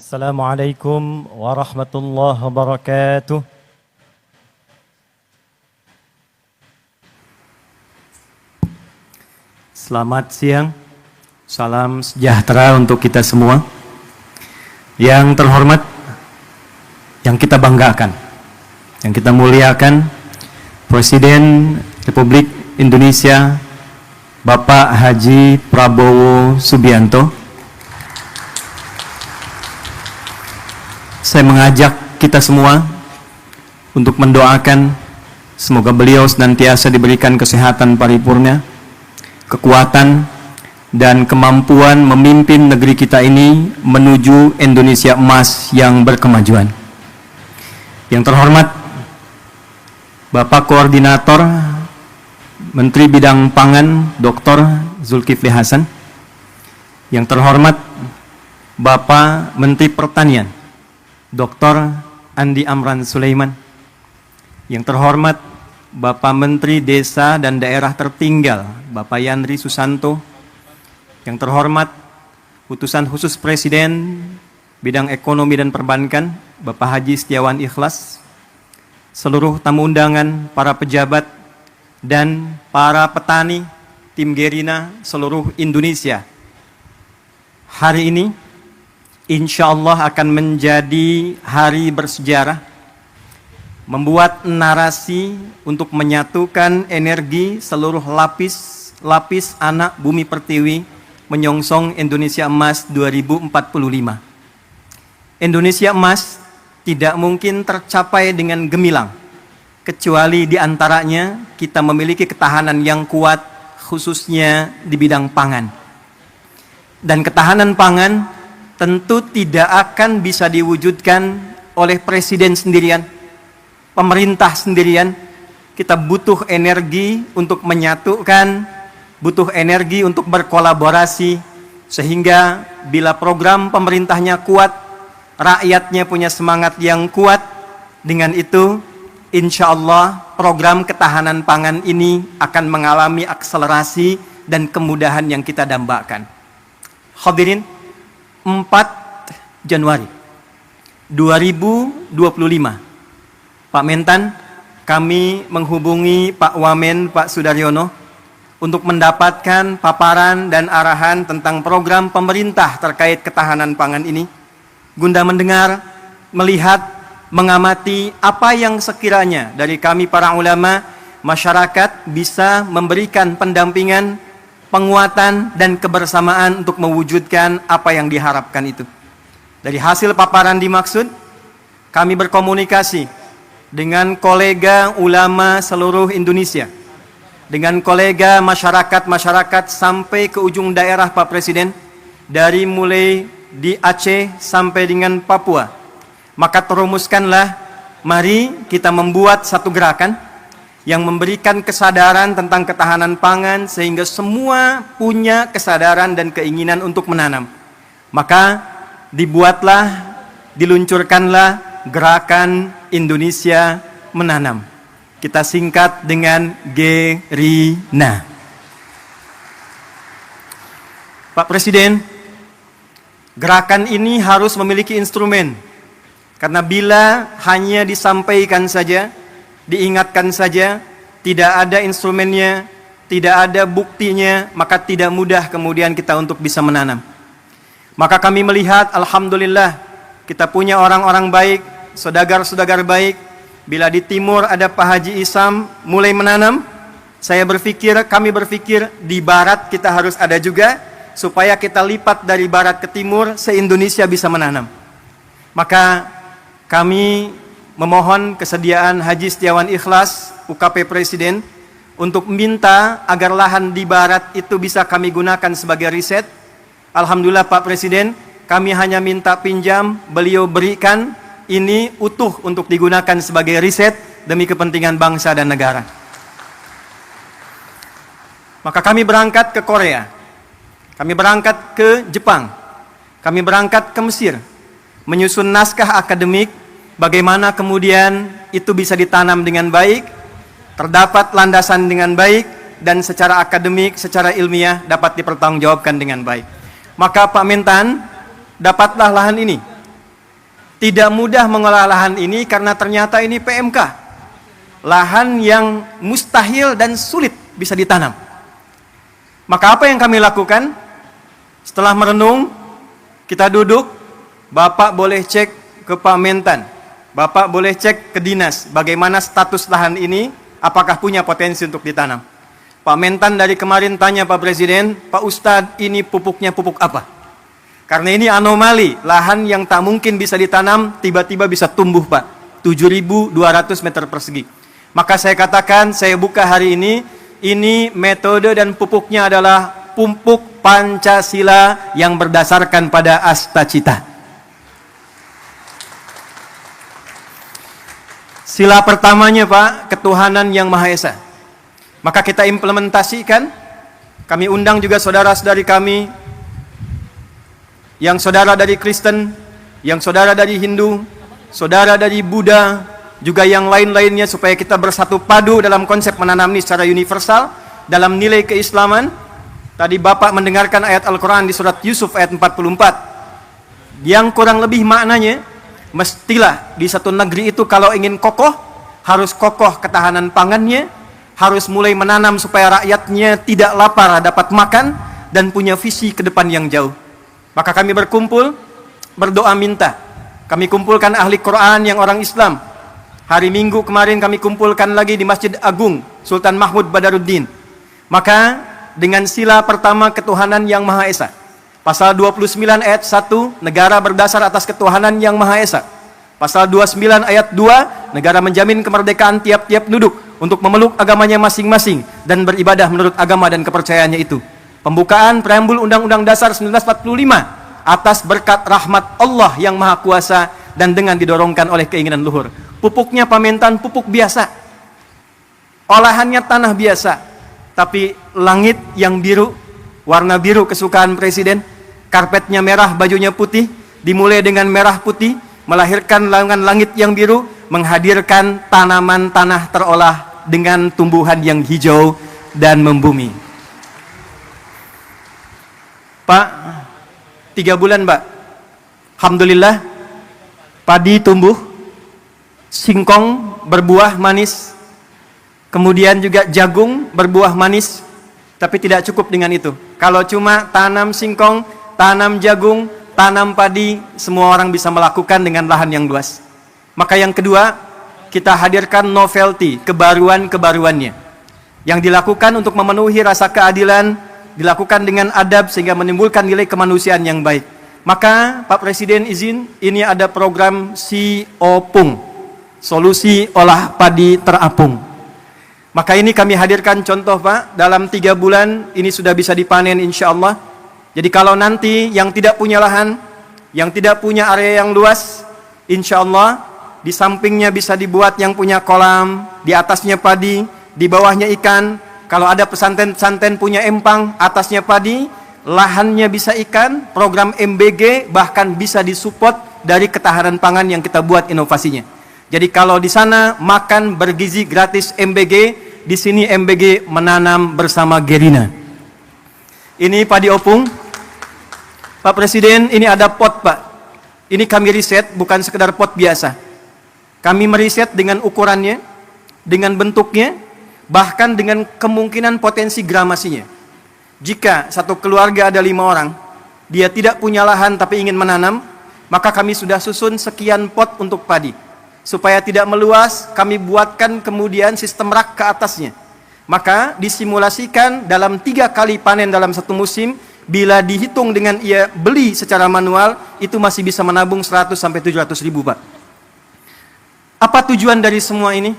Assalamualaikum warahmatullahi wabarakatuh. Selamat siang, salam sejahtera untuk kita semua. Yang terhormat, yang kita banggakan, yang kita muliakan, Presiden Republik Indonesia Bapak Haji Prabowo Subianto. Saya mengajak kita semua untuk mendoakan semoga beliau senantiasa diberikan kesehatan paripurna, kekuatan, dan kemampuan memimpin negeri kita ini menuju Indonesia emas yang berkemajuan. Yang terhormat Bapak Koordinator Menteri Bidang Pangan Dr. Zulkifli Hasan. Yang terhormat Bapak Menteri Pertanian Dr. Andi Amran Sulaiman. Yang terhormat Bapak Menteri Desa dan Daerah Tertinggal Bapak Yandri Susanto. Yang terhormat Utusan Khusus Presiden Bidang Ekonomi dan Perbankan Bapak Haji Setiawan Ikhlas. Seluruh tamu undangan, para pejabat, dan para petani tim Gerina seluruh Indonesia. Hari ini insya Allah akan menjadi hari bersejarah, membuat narasi untuk menyatukan energi seluruh lapis anak bumi pertiwi menyongsong Indonesia Emas 2045. Indonesia Emas tidak mungkin tercapai dengan gemilang, kecuali diantaranya kita memiliki ketahanan yang kuat, khususnya di bidang pangan. Dan ketahanan pangan tentu tidak akan bisa diwujudkan oleh presiden sendirian, pemerintah sendirian. Kita butuh energi untuk menyatukan, butuh energi untuk berkolaborasi, sehingga bila program pemerintahnya kuat, rakyatnya punya semangat yang kuat, dengan itu insya Allah program ketahanan pangan ini akan mengalami akselerasi dan kemudahan yang kita dambakan. Hadirin, 4 Januari 2025, Pak Mentan, kami menghubungi Pak Wamen, Pak Sudaryono, untuk mendapatkan paparan dan arahan tentang program pemerintah terkait ketahanan pangan ini, guna mendengar, melihat, mengamati apa yang sekiranya dari kami para ulama, masyarakat bisa memberikan pendampingan, penguatan, dan kebersamaan untuk mewujudkan apa yang diharapkan itu. Dari hasil paparan dimaksud, kami berkomunikasi dengan kolega ulama seluruh Indonesia, dengan kolega masyarakat sampai ke ujung daerah Pak Presiden, dari mulai di Aceh sampai dengan Papua. Maka terumuskanlah, mari kita membuat satu gerakan yang memberikan kesadaran tentang ketahanan pangan, sehingga semua punya kesadaran dan keinginan untuk menanam. Maka dibuatlah, diluncurkanlah gerakan Indonesia Menanam. Kita singkat dengan Gerina. Pak Presiden, gerakan ini harus memiliki instrumen, karena bila hanya disampaikan saja, diingatkan saja, tidak ada instrumennya, tidak ada buktinya, maka tidak mudah kemudian kita untuk bisa menanam. Maka kami melihat, alhamdulillah, kita punya orang-orang baik, saudagar-saudagar baik. Bila di timur ada Pak Haji Isam mulai menanam, kami berpikir di barat kita harus ada juga, supaya kita lipat dari barat ke timur, se-Indonesia bisa menanam. Maka kami memohon kesediaan Haji Setiawan Ikhlas, UKP Presiden, untuk minta agar lahan di barat itu bisa kami gunakan sebagai riset. Alhamdulillah Pak Presiden, kami hanya minta pinjam, beliau berikan, ini utuh untuk digunakan sebagai riset demi kepentingan bangsa dan negara. Maka kami berangkat ke Korea, kami berangkat ke Jepang, kami berangkat ke Mesir, menyusun naskah akademik, bagaimana kemudian itu bisa ditanam dengan baik, terdapat landasan dengan baik, dan secara akademik, secara ilmiah dapat dipertanggungjawabkan dengan baik. Maka Pak Mentan, dapatlah lahan ini Tidak mudah mengolah lahan ini karena ternyata ini PMK. Lahan yang mustahil dan sulit bisa ditanam. Maka apa yang kami lakukan? Setelah merenung, kita duduk, Bapak boleh cek ke Pak Mentan, Bapak boleh cek ke dinas, bagaimana status lahan ini, apakah punya potensi untuk ditanam. Pak Mentan dari kemarin tanya Pak Presiden, Pak Ustadz ini pupuknya pupuk apa? Karena ini anomali, lahan yang tak mungkin bisa ditanam, tiba-tiba bisa tumbuh Pak, 7.200 meter persegi. Maka saya katakan, saya buka hari ini metode dan pupuknya adalah pupuk Pancasila yang berdasarkan pada Astacita. Sila pertamanya Pak, ketuhanan yang Maha Esa. Maka kita implementasikan, kami undang juga saudara-saudari kami, yang saudara dari Kristen, yang saudara dari Hindu, saudara dari Buddha, juga yang lain-lainnya, supaya kita bersatu padu dalam konsep menanam ini secara universal, dalam nilai keislaman. Tadi Bapak mendengarkan ayat Al-Quran di surat Yusuf ayat 44, yang kurang lebih maknanya, mestilah di satu negeri itu kalau ingin kokoh, harus kokoh ketahanan pangannya, harus mulai menanam supaya rakyatnya tidak lapar, dapat makan, dan punya visi ke depan yang jauh. Maka kami berkumpul, berdoa minta. Kami kumpulkan ahli Quran yang orang Islam. Hari Minggu kemarin kami kumpulkan lagi di Masjid Agung Sultan Mahmud Badaruddin. Maka dengan sila pertama ketuhanan yang Maha Esa. Pasal 29 ayat 1, negara berdasar atas ketuhanan yang Maha Esa. Pasal 29 ayat 2, negara menjamin kemerdekaan tiap-tiap penduduk untuk memeluk agamanya masing-masing dan beribadah menurut agama dan kepercayaannya itu. Pembukaan preambul Undang-Undang Dasar 1945 atas berkat rahmat Allah yang Maha Kuasa dan dengan didorongkan oleh keinginan luhur. Pupuknya Pak Mentan pupuk biasa, olahannya tanah biasa, tapi langit yang biru, warna biru kesukaan Presiden, karpetnya merah, bajunya putih, dimulai dengan merah putih, melahirkan langit yang biru, menghadirkan tanaman tanah terolah dengan tumbuhan yang hijau dan membumi. Pak, 3 bulan Pak, alhamdulillah padi tumbuh, singkong berbuah manis, kemudian juga jagung berbuah manis, tapi tidak cukup dengan itu. Kalau cuma tanam singkong, tanam jagung, tanam padi, semua orang bisa melakukan dengan lahan yang luas. Maka yang kedua, kita hadirkan novelty, kebaruan-kebaruannya, yang dilakukan untuk memenuhi rasa keadilan, dilakukan dengan adab sehingga menimbulkan nilai kemanusiaan yang baik. Maka Pak Presiden izin, ini ada program SIOPUNG, solusi olah padi terapung. Maka ini kami hadirkan contoh Pak, dalam 3 bulan ini sudah bisa dipanen insya Allah. Jadi kalau nanti yang tidak punya lahan, yang tidak punya area yang luas, insya Allah di sampingnya bisa dibuat yang punya kolam, di atasnya padi, di bawahnya ikan. Kalau ada pesantren-pesantren punya empang, atasnya padi, lahannya bisa ikan, program MBG bahkan bisa disupport dari ketahanan pangan yang kita buat inovasinya. Jadi kalau di sana makan bergizi gratis MBG, di sini MBG menanam bersama Gerina. Ini padi opung. Pak Presiden, ini ada pot Pak. Ini kami riset, bukan sekedar pot biasa. Kami meriset dengan ukurannya, dengan bentuknya, bahkan dengan kemungkinan potensi gramasinya. Jika satu keluarga ada 5 orang, dia tidak punya lahan tapi ingin menanam, maka kami sudah susun sekian pot untuk padi. Supaya tidak meluas, kami buatkan kemudian sistem rak ke atasnya. Maka disimulasikan dalam 3 kali panen dalam satu musim, bila dihitung dengan ia beli secara manual, itu masih bisa menabung 100 sampai 700 ribu Pak. Apa tujuan dari semua ini?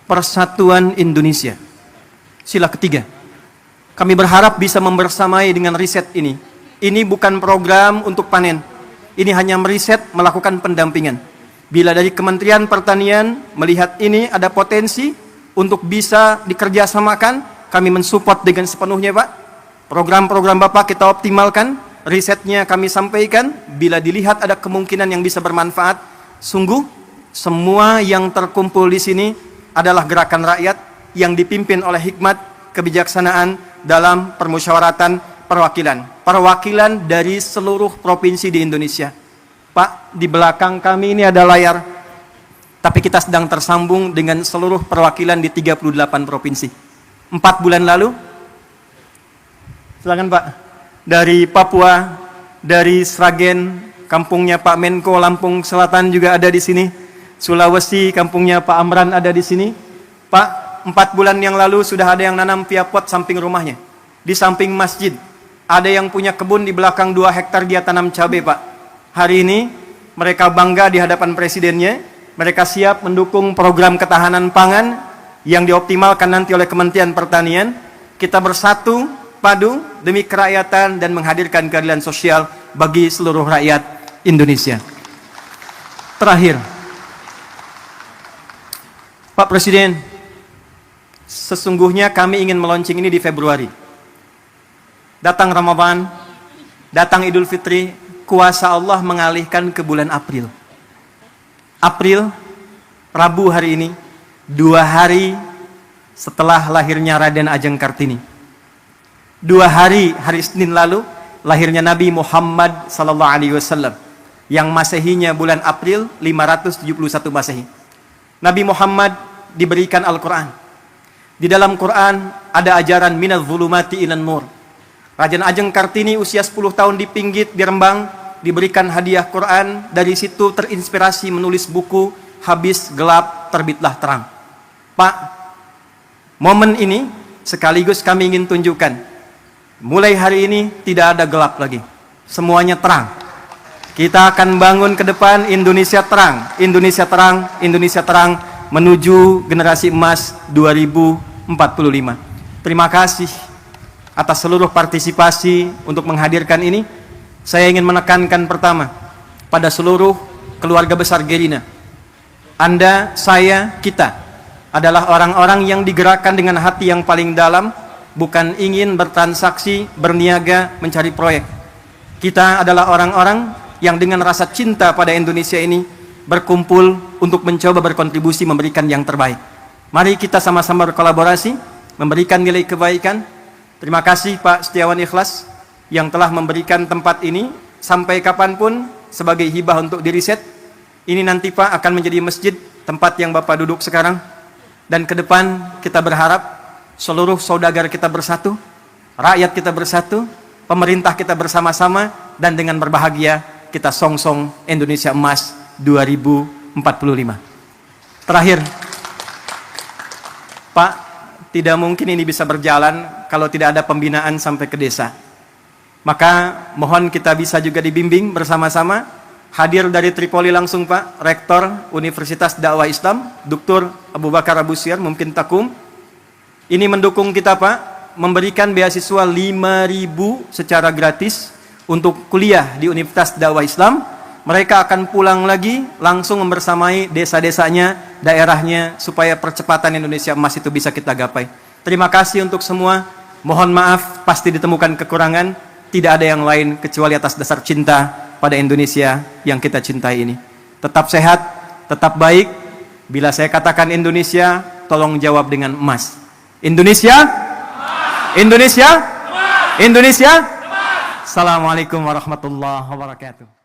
Persatuan Indonesia. Sila ketiga, kami berharap bisa membersamai dengan riset ini. Ini bukan program untuk panen, ini hanya meriset, melakukan pendampingan. Bila dari Kementerian Pertanian melihat ini ada potensi untuk bisa dikerjasamakan, kami mensupport dengan sepenuhnya Pak. Program-program Bapak kita optimalkan, risetnya kami sampaikan. Bila dilihat ada kemungkinan yang bisa bermanfaat, sungguh semua yang terkumpul di sini adalah gerakan rakyat yang dipimpin oleh hikmat kebijaksanaan dalam permusyawaratan perwakilan. Perwakilan dari seluruh provinsi di Indonesia. Pak, di belakang kami ini ada layar, tapi kita sedang tersambung dengan seluruh perwakilan di 38 provinsi. 4 bulan lalu, silakan Pak, dari Papua, dari Sragen, kampungnya Pak Menko, Lampung Selatan juga ada di sini. Sulawesi, kampungnya Pak Amran ada di sini. Pak, 4 bulan yang lalu sudah ada yang nanam via pot samping rumahnya, di samping masjid. Ada yang punya kebun di belakang 2 hektar dia tanam cabai, Pak. Hari ini mereka bangga di hadapan presidennya. Mereka siap mendukung program ketahanan pangan yang dioptimalkan nanti oleh Kementerian Pertanian. Kita bersatu padu demi kerakyatan dan menghadirkan keadilan sosial bagi seluruh rakyat Indonesia. Terakhir, Pak Presiden, sesungguhnya kami ingin meluncing ini di Februari. Datang Ramadan, datang Idul Fitri, kuasa Allah mengalihkan ke bulan April. April, Rabu hari ini, 2 hari setelah lahirnya Raden Ajeng Kartini. 2 hari, hari Senin lalu, lahirnya Nabi Muhammad SAW, yang Masehinya bulan April 571 Masehi. Nabi Muhammad diberikan Al-Quran. Di dalam Quran ada ajaran minaz zulumati ilan nur. Raden Ajeng Kartini usia 10 tahun di Pinggit, di Rembang, diberikan hadiah Quran. Dari situ terinspirasi menulis buku Habis Gelap Terbitlah Terang. Pak, momen ini sekaligus kami ingin tunjukkan, mulai hari ini tidak ada gelap lagi, semuanya terang. Kita akan bangun ke depan Indonesia terang, Indonesia terang, Indonesia terang, menuju generasi emas 2045. Terima kasih atas seluruh partisipasi untuk menghadirkan ini. Saya ingin menekankan pertama pada seluruh keluarga besar Gerina. Anda, saya, kita adalah orang-orang yang digerakkan dengan hati yang paling dalam, bukan ingin bertransaksi, berniaga, mencari proyek. Kita adalah orang-orang yang dengan rasa cinta pada Indonesia ini berkumpul untuk mencoba berkontribusi memberikan yang terbaik. Mari kita sama-sama berkolaborasi, memberikan nilai kebaikan. Terima kasih Pak Setiawan Ikhlas yang telah memberikan tempat ini sampai kapanpun sebagai hibah untuk diriset. Ini nanti Pak akan menjadi masjid, tempat yang Bapak duduk sekarang. Dan ke depan kita berharap seluruh saudagar kita bersatu, rakyat kita bersatu, pemerintah kita bersama-sama, dan dengan berbahagia kita songsong Indonesia Emas 2045. Terakhir, Pak, tidak mungkin ini bisa berjalan kalau tidak ada pembinaan sampai ke desa. Maka mohon kita bisa juga dibimbing bersama-sama. Hadir dari Tripoli langsung Pak, Rektor Universitas Dakwah Islam, Dr. Abu Bakar Abu Syir, mungkin Takum. Ini mendukung kita Pak, memberikan beasiswa 5.000 secara gratis untuk kuliah di Universitas Dakwah Islam. Mereka akan pulang lagi langsung membersamai desa-desanya, daerahnya, supaya percepatan Indonesia Emas itu bisa kita gapai. Terima kasih untuk semua. Mohon maaf, pasti ditemukan kekurangan. Tidak ada yang lain kecuali atas dasar cinta pada Indonesia yang kita cintai ini. Tetap sehat, tetap baik. Bila saya katakan Indonesia, tolong jawab dengan emas. Indonesia? Indonesia? Indonesia? Assalamualaikum warahmatullahi wabarakatuh.